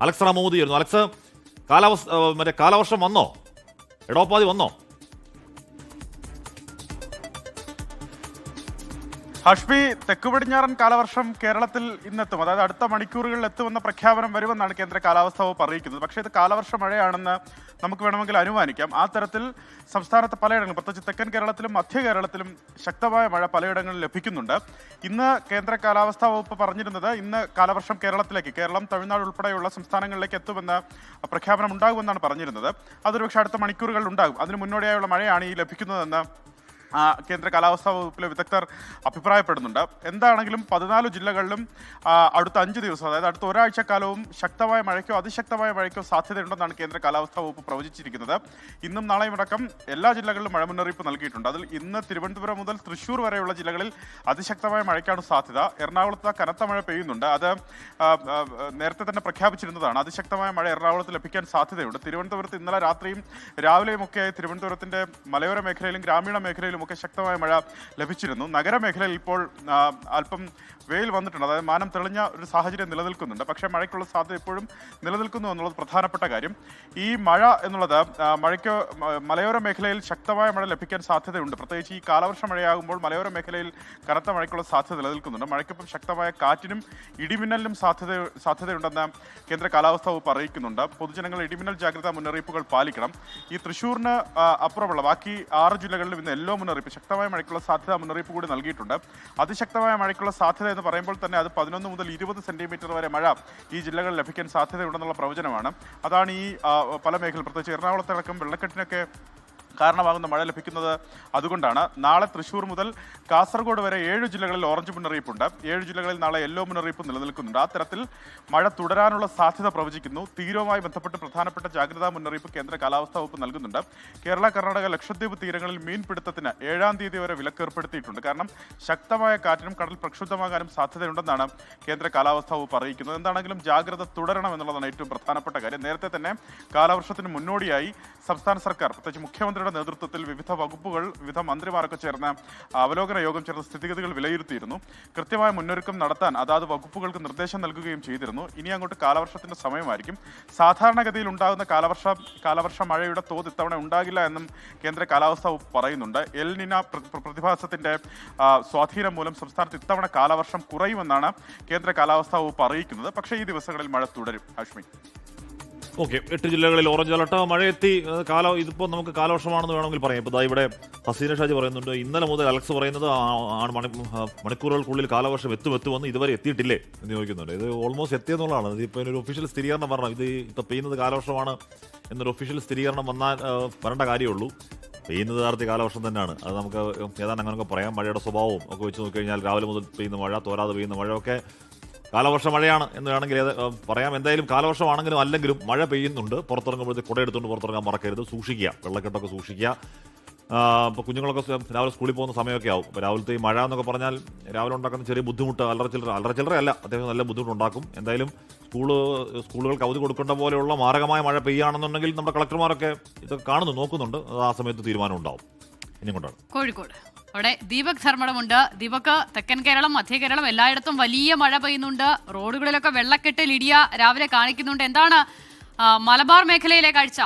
Alex റാമോദി ആയിരുന്നു. Alex, കാലവർഷം വന്നോ? എടോപ്പാതി വന്നോ? ഹാഷ്മി, തെക്കു പടിഞ്ഞാറൻ കാലവർഷം കേരളത്തിൽ ഇന്നെത്തും. അതായത് അടുത്ത മണിക്കൂറുകളിൽ എത്തുമെന്ന പ്രഖ്യാപനം വരുമെന്നാണ് കേന്ദ്ര കാലാവസ്ഥാ വകുപ്പ് അറിയിക്കുന്നത്. പക്ഷേ ഇത് കാലവർഷ മഴയാണെന്ന് നമുക്ക് വേണമെങ്കിൽ അനുമാനിക്കാം. ആ തരത്തിൽ സംസ്ഥാനത്ത് പലയിടങ്ങളിലും, പ്രത്യേകിച്ച് തെക്കൻ കേരളത്തിലും മധ്യ കേരളത്തിലും ശക്തമായ മഴ പലയിടങ്ങളിൽ ലഭിക്കുന്നുണ്ട്. ഇന്ന് കേന്ദ്ര കാലാവസ്ഥാ വകുപ്പ് പറഞ്ഞിരുന്നത് ഇന്ന് കാലവർഷം കേരളം, തമിഴ്നാട് ഉൾപ്പെടെയുള്ള സംസ്ഥാനങ്ങളിലേക്ക് എത്തുമെന്ന് പ്രഖ്യാപനം ഉണ്ടാകുമെന്നാണ് പറഞ്ഞിരുന്നത്. അതൊരു പക്ഷേ അടുത്ത മണിക്കൂറുകളിൽ ഉണ്ടാകും. അതിന് മുന്നോടിയായുള്ള മഴയാണ് ഈ ലഭിക്കുന്നതെന്ന് കേന്ദ്ര കാലാവസ്ഥാ വകുപ്പിലെ വിദഗ്ധർ അഭിപ്രായപ്പെടുന്നുണ്ട്. എന്താണെങ്കിലും 14 ജില്ലകളിലും അടുത്ത 5 ദിവസം, അതായത് അടുത്ത ഒരാഴ്ചക്കാലവും ശക്തമായ മഴയ്ക്കോ അതിശക്തമായ മഴയ്ക്കോ സാധ്യതയുണ്ടെന്നാണ് കേന്ദ്ര കാലാവസ്ഥാ വകുപ്പ് പ്രവചിച്ചിരിക്കുന്നത്. ഇന്നും നാളെയും അടക്കം എല്ലാ ജില്ലകളിലും മഴ മുന്നറിയിപ്പ് നൽകിയിട്ടുണ്ട്. അതിൽ ഇന്ന് തിരുവനന്തപുരം മുതൽ തൃശ്ശൂർ വരെയുള്ള ജില്ലകളിൽ അതിശക്തമായ മഴയ്ക്കാണ് സാധ്യത. എറണാകുളത്ത് കനത്ത മഴ പെയ്യുന്നുണ്ട്. അത് നേരത്തെ തന്നെ പ്രഖ്യാപിച്ചിരുന്നതാണ്. അതിശക്തമായ മഴ എറണാകുളത്ത് ലഭിക്കാൻ സാധ്യതയുണ്ട്. തിരുവനന്തപുരത്ത് ഇന്നലെ രാത്രിയും രാവിലെയും ഒക്കെ തിരുവനന്തപുരത്തിന്റെ മലയോര മേഖലയിലും ഗ്രാമീണ മേഖലയിലും ഒക്കെ ശക്തമായ മഴ ലഭിച്ചിരുന്നു. നഗരമേഖലയിൽ ഇപ്പോൾ അല്പം വെയിൽ വന്നിട്ടുണ്ട്. അതായത് മാനം തെളിഞ്ഞ ഒരു സാഹചര്യം നിലനിൽക്കുന്നുണ്ട്. പക്ഷേ മഴയ്ക്കുള്ള സാധ്യത ഇപ്പോഴും നിലനിൽക്കുന്നു എന്നുള്ളത് പ്രധാനപ്പെട്ട കാര്യം. ഈ മഴ എന്നുള്ളത് മലയോര മേഖലയിൽ ശക്തമായ മഴ ലഭിക്കാൻ സാധ്യതയുണ്ട്. പ്രത്യേകിച്ച് ഈ കാലവർഷ മഴയാകുമ്പോൾ മലയോര മേഖലയിൽ കനത്ത മഴയ്ക്കുള്ള സാധ്യത നിലനിൽക്കുന്നുണ്ട്. മഴയ്ക്കൊപ്പം ശക്തമായ കാറ്റിനും ഇടിമിന്നലിനും സാധ്യതയുണ്ടെന്ന് കേന്ദ്ര കാലാവസ്ഥാ വകുപ്പ് അറിയിക്കുന്നുണ്ട്. പൊതുജനങ്ങൾ ഇടിമിന്നൽ ജാഗ്രതാ മുന്നറിയിപ്പുകൾ പാലിക്കണം. ഈ തൃശ്ശൂരിന് അപ്പുറമുള്ള ബാക്കി 6 ജില്ലകളിലും ഇന്ന് യെല്ലോ മുന്നറിയിപ്പ്, ശക്തമായ മഴയ്ക്കുള്ള സാധ്യത മുന്നറിയിപ്പ് കൂടി നൽകിയിട്ടുണ്ട്. അതിശക്തമായ മഴയ്ക്കുള്ള സാധ്യത എന്ന് പറയുമ്പോൾ തന്നെ അത് 11 മുതൽ 20 സെന്റിമീറ്റർ വരെ മഴ ഈ ജില്ലകളിൽ ലഭിക്കാൻ സാധ്യതയുണ്ടെന്നുള്ള പ്രവചനമാണ്. അതാണ് ഈ പല മേഖല, പ്രത്യേകിച്ച് എറണാകുളത്തടക്കം വെള്ളക്കെട്ടിനൊക്കെ കാരണമാകുന്ന മഴ ലഭിക്കുന്നത് അതുകൊണ്ടാണ്. നാളെ തൃശ്ശൂർ മുതൽ കാസർഗോഡ് വരെ 7 ജില്ലകളിൽ ഓറഞ്ച് മുന്നറിയിപ്പുണ്ട്. 7 ജില്ലകളിൽ നാളെ യെല്ലോ മുന്നറിയിപ്പ് നിലനിൽക്കുന്നുണ്ട്. ആ തരത്തിൽ മഴ തുടരാനുള്ള സാധ്യത പ്രവചിക്കുന്നു. തീരവുമായി ബന്ധപ്പെട്ട് പ്രധാനപ്പെട്ട ജാഗ്രതാ മുന്നറിയിപ്പ് കേന്ദ്ര കാലാവസ്ഥാ വകുപ്പ് നൽകുന്നുണ്ട്. കേരള, കർണാടക, ലക്ഷദ്വീപ് തീരങ്ങളിൽ മീൻപിടുത്തത്തിന് 7-ാം തീയതി വരെ വിലക്ക് ഏർപ്പെടുത്തിയിട്ടുണ്ട്. കാരണം ശക്തമായ കാറ്റിനും കടൽ പ്രക്ഷുബ്ധമാകാനും സാധ്യതയുണ്ടെന്നാണ് കേന്ദ്ര കാലാവസ്ഥാ വകുപ്പ് അറിയിക്കുന്നത്. എന്താണെങ്കിലും ജാഗ്രത തുടരണം എന്നുള്ളതാണ് ഏറ്റവും പ്രധാനപ്പെട്ട കാര്യം. നേരത്തെ തന്നെ കാലവർഷത്തിന് മുന്നോടിയായി സംസ്ഥാന സർക്കാർ, പ്രത്യേകിച്ച് മുഖ്യമന്ത്രിയുടെ നേതൃത്വത്തിൽ വിവിധ വകുപ്പുകൾ, വിവിധ മന്ത്രിമാരൊക്കെ ചേർന്ന് അവലോകന യോഗം ചേർന്ന് സ്ഥിതിഗതികൾ വിലയിരുത്തിയിരുന്നു. കൃത്യമായ മുന്നൊരുക്കം നടത്താൻ അതാത് വകുപ്പുകൾക്ക് നിർദ്ദേശം നൽകുകയും ചെയ്തിരുന്നു. ഇനി അങ്ങോട്ട് കാലവർഷത്തിന്റെ സമയമായിരിക്കും. സാധാരണഗതിയിൽ ഉണ്ടാകുന്ന കാലവർഷ മഴയുടെ തോത് ഇത്തവണ ഉണ്ടാകില്ല എന്നും കേന്ദ്ര കാലാവസ്ഥാ വകുപ്പ് പറയുന്നുണ്ട്. എൽ നിന പ്രതിഭാസത്തിന്റെ സ്വാധീനം മൂലം സംസ്ഥാനത്ത് ഇത്തവണ കാലവർഷം കുറയുമെന്നാണ് കേന്ദ്ര കാലാവസ്ഥാ വകുപ്പ് അറിയിക്കുന്നത്. പക്ഷേ ഈ ദിവസങ്ങളിൽ മഴ തുടരും. ഹാഷ്മി, ഓക്കെ, 8 ജില്ലകളിൽ ഓറഞ്ച് അലർട്ട്. മഴയെത്തി. ഇതിപ്പോൾ നമുക്ക് കാലവർഷമാണെന്ന് വേണമെങ്കിൽ പറയാം. ഇപ്പോൾ ഇവിടെ ഹസീന ഷാജി പറയുന്നുണ്ട്, ഇന്നലെ മുതൽ അലക്സ് പറയുന്നത് മണിക്കൂറുകൾക്കുള്ളിൽ കാലവർഷം എത്തുമെന്ന് ഇതുവരെ എത്തിയിട്ടില്ലേ എന്ന് ചോദിക്കുന്നുണ്ട്. ഇത് ഓൾമോസ്റ്റ് എത്തിയെന്നുള്ളതാണ്. ഇതിപ്പോൾ ഇതിനൊരു ഒഫീഷ്യൽ സ്ഥിരീകരണം പറഞ്ഞു. ഇത് ഇപ്പോൾ പെയ്യുന്നത് കാലവർഷമാണ് എന്നൊരു ഒഫീഷ്യൽ സ്ഥിരീകരണം വരേണ്ട കാര്യമുള്ളൂ. പെയ്യുന്നത് യഥാർത്ഥ കാലവർഷം തന്നെയാണ്. അത് നമുക്ക് ഏതാണ്ട് അങ്ങനെയൊക്കെ പറയാം. മഴയുടെ സ്വഭാവവും ഒക്കെ വെച്ച് നോക്കിക്കഴിഞ്ഞാൽ രാവിലെ മുതൽ പെയ്യുന്ന മഴ, തോരാതെ പെയ്യുന്ന മഴയൊക്കെ കാലവർഷ മഴയാണ് എന്ന് വേണമെങ്കിൽ പറയാം. എന്തായാലും കാലവർഷമാണെങ്കിലും അല്ലെങ്കിലും മഴ പെയ്യുന്നുണ്ട്. പുറത്തിറങ്ങുമ്പോഴത്തേക്ക് കുടയെടുത്തുകൊണ്ട് പുറത്തിറങ്ങാൻ മറക്കരുത്. സൂക്ഷിക്കുക, വെള്ളക്കെട്ടൊക്കെ സൂക്ഷിക്കുക. ഇപ്പോൾ കുഞ്ഞുങ്ങളൊക്കെ രാവിലെ സ്കൂളിൽ പോകുന്ന സമയമൊക്കെ ആവും. അപ്പോൾ രാവിലത്തെ ഈ മഴ എന്നൊക്കെ പറഞ്ഞാൽ രാവിലെ ഉണ്ടാക്കുന്ന ചെറിയ ബുദ്ധിമുട്ട് അല്ലറച്ചില്ലറയല്ല, അത്യാവശ്യം നല്ല ബുദ്ധിമുട്ടുണ്ടാക്കും. എന്തായാലും സ്കൂളുകൾക്ക് അവധി കൊടുക്കേണ്ട പോലെയുള്ള മാരകമായ മഴ പെയ്യുകയാണെന്നുണ്ടെങ്കിൽ നമ്മുടെ കളക്ടർമാരൊക്കെ ഇതൊക്കെ നോക്കുന്നുണ്ട്. അത് ആ സമയത്ത് തീരുമാനം ഉണ്ടാവും. ഇനി കൊണ്ടാണ് കോഴിക്കോട് അവിടെ ദീപക് ധർമ്മടമുണ്ട്. ദീപക്, തെക്കൻ കേരളം, മധ്യ കേരളം എല്ലായിടത്തും വലിയ മഴ പെയ്യുന്നുണ്ട്. റോഡുകളിലൊക്കെ വെള്ളക്കെട്ടിൽ ഇടിയ രാവിലെ കാണിക്കുന്നുണ്ട്. എന്താണ് മലബാർ മേഖലയിലെ കാഴ്ച?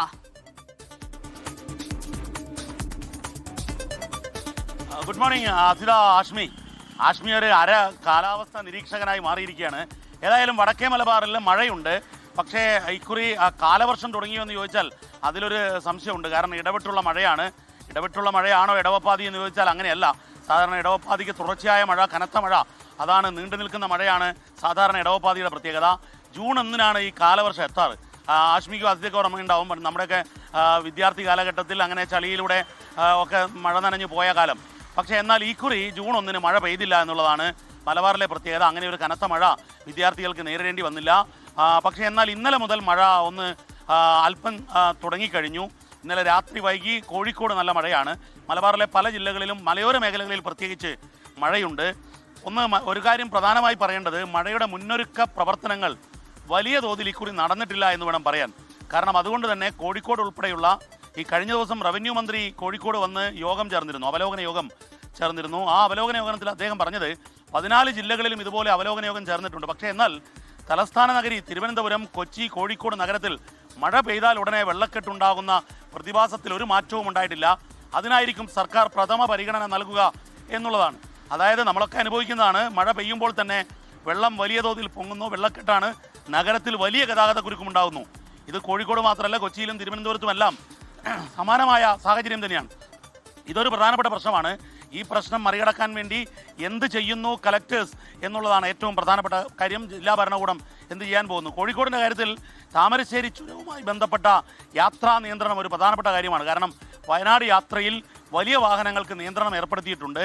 Good morning ആസിദ. ആഷ്മി ഒരു കാലാവസ്ഥ നിരീക്ഷകനായി മാറിയിരിക്കുകയാണ്. ഏതായാലും വടക്കേ മലബാറിൽ മഴയുണ്ട്. പക്ഷേ ഇക്കുറി കാലവർഷം തുടങ്ങിയോ എന്ന് ചോദിച്ചാൽ അതിലൊരു സംശയമുണ്ട്. കാരണം ഇടവിട്ടുള്ള മഴയാണോ ഇടവപ്പാതി എന്ന് ചോദിച്ചാൽ അങ്ങനെയല്ല. സാധാരണ ഇടവപ്പാതിക്ക് തുടർച്ചയായ മഴ, കനത്ത മഴ, അതാണ് നീണ്ടു നിൽക്കുന്ന മഴയാണ് സാധാരണ ഇടവപ്പാതിയുടെ പ്രത്യേകത. ജൂൺ 1-നാണ് ഈ കാലവർഷം എത്താറ്. ആഷ്മിക്കും അതിഥിയൊക്കെ ഓർമ്മയുണ്ടാവും. നമ്മുടെയൊക്കെ വിദ്യാർത്ഥി കാലഘട്ടത്തിൽ അങ്ങനെ ചളിയിലൂടെ ഒക്കെ മഴ നനഞ്ഞു പോയ കാലം. പക്ഷേ എന്നാൽ ഇക്കുറി ജൂൺ 1-ന് മഴ പെയ്തില്ല എന്നുള്ളതാണ് മലബാറിലെ പ്രത്യേകത. അങ്ങനെ ഒരു കനത്ത മഴ വിദ്യാർത്ഥികൾക്ക് നേരിടേണ്ടി വന്നില്ല. പക്ഷേ എന്നാൽ ഇന്നലെ മുതൽ മഴ ഒന്ന് അല്പം തുടങ്ങിക്കഴിഞ്ഞു. ഇന്നലെ രാത്രി വൈകി കോഴിക്കോട് നല്ല മഴയാണ്. മലബാറിലെ പല ജില്ലകളിലും മലയോര മേഖലകളിൽ പ്രത്യേകിച്ച് മഴയുണ്ട്. ഒരു കാര്യം പ്രധാനമായി പറയേണ്ടത്, മഴയുടെ മുന്നൊരുക്ക പ്രവർത്തനങ്ങൾ വലിയ തോതിൽ ഇക്കുറി നടന്നിട്ടില്ല എന്ന് വേണം പറയാൻ. കാരണം അതുകൊണ്ട് തന്നെ കോഴിക്കോട് ഉൾപ്പെടെയുള്ള ഈ കഴിഞ്ഞ ദിവസം റവന്യൂ മന്ത്രി കോഴിക്കോട് വന്ന് അവലോകന യോഗം ചേർന്നിരുന്നു. ആ അവലോകന യോഗത്തിൽ അദ്ദേഹം പറഞ്ഞത് 14 ജില്ലകളിലും ഇതുപോലെ അവലോകന യോഗം ചേർന്നിട്ടുണ്ട്. പക്ഷേ എന്നാൽ തലസ്ഥാന നഗരി തിരുവനന്തപുരം, കൊച്ചി, കോഴിക്കോട് നഗരത്തിൽ മഴ പെയ്താൽ ഉടനെ വെള്ളക്കെട്ടുണ്ടാകുന്ന പ്രതിഭാസത്തിൽ ഒരു മാറ്റവും ഉണ്ടായിട്ടില്ല. അതിനായിരിക്കും സർക്കാർ പ്രഥമ പരിഗണന നൽകുക എന്നുള്ളതാണ്. അതായത് നമ്മളൊക്കെ അനുഭവിക്കുന്നതാണ്, മഴ പെയ്യുമ്പോൾ തന്നെ വെള്ളം വലിയ തോതിൽ പൊങ്ങുന്നു, വെള്ളക്കെട്ടാണ്, നഗരത്തിൽ വലിയ ഗതാഗത കുരുക്കുമുണ്ടാകുന്നു. ഇത് കോഴിക്കോട് മാത്രമല്ല, കൊച്ചിയിലും തിരുവനന്തപുരത്തുമെല്ലാം സമാനമായ സാഹചര്യം തന്നെയാണ്. ഇതൊരു പ്രധാനപ്പെട്ട പ്രശ്നമാണ്. ഈ പ്രശ്നം മറികടക്കാൻ വേണ്ടി എന്ത് ചെയ്യുന്നു കളക്ടേഴ്സ് എന്നുള്ളതാണ് ഏറ്റവും പ്രധാനപ്പെട്ട കാര്യം. ജില്ലാ ഭരണകൂടം എന്ത് ചെയ്യാൻ പോകുന്നു? കോഴിക്കോടിൻ്റെ കാര്യത്തിൽ താമരശ്ശേരി ചുരവുമായി ബന്ധപ്പെട്ട യാത്രാ നിയന്ത്രണം ഒരു പ്രധാനപ്പെട്ട കാര്യമാണ്. കാരണം വയനാട് യാത്രയിൽ വലിയ വാഹനങ്ങൾക്ക് നിയന്ത്രണം ഏർപ്പെടുത്തിയിട്ടുണ്ട്.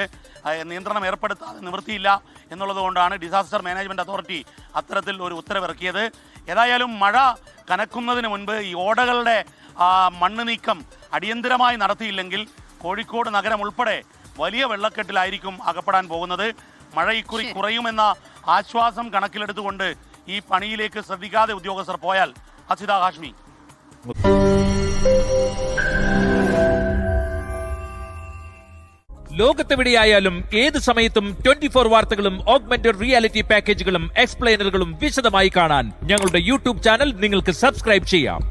നിയന്ത്രണം ഏർപ്പെടുത്താതെ നിവൃത്തിയില്ല എന്നുള്ളത് കൊണ്ടാണ് ഡിസാസ്റ്റർ മാനേജ്മെൻറ്റ് അതോറിറ്റി അത്തരത്തിൽ ഒരു ഉത്തരവിറക്കിയത്. ഏതായാലും മഴ കനക്കുന്നതിന് മുൻപ് ഈ ഓടകളുടെ മണ്ണ് നീക്കം അടിയന്തരമായി നടത്തിയില്ലെങ്കിൽ കോഴിക്കോട് നഗരം ഉൾപ്പെടെ വലിയ വെള്ളക്കെട്ടിലായിരിക്കും അകപ്പെടാൻ പോകുന്നത്. മഴ ഇക്കുറി കുറയുമെന്ന ആശ്വാസം കണക്കിലെടുത്തുകൊണ്ട് ഈ പണിയിലേക്ക് ശ്രദ്ധിക്കാതെ ഉദ്യോഗസ്ഥർ പോയാൽ ഹസിത ഹാഷ്മി. ലോകത്തെവിടെയായാലും ഏത് സമയത്തും 24 വാർത്തകളും ഓഗ്മെന്റഡ് റിയാലിറ്റി പാക്കേജുകളും എക്സ്പ്ലെയിനറുകളും വിശദമായി കാണാൻ ഞങ്ങളുടെ യൂട്യൂബ് ചാനൽ നിങ്ങൾക്ക് സബ്സ്ക്രൈബ് ചെയ്യാം.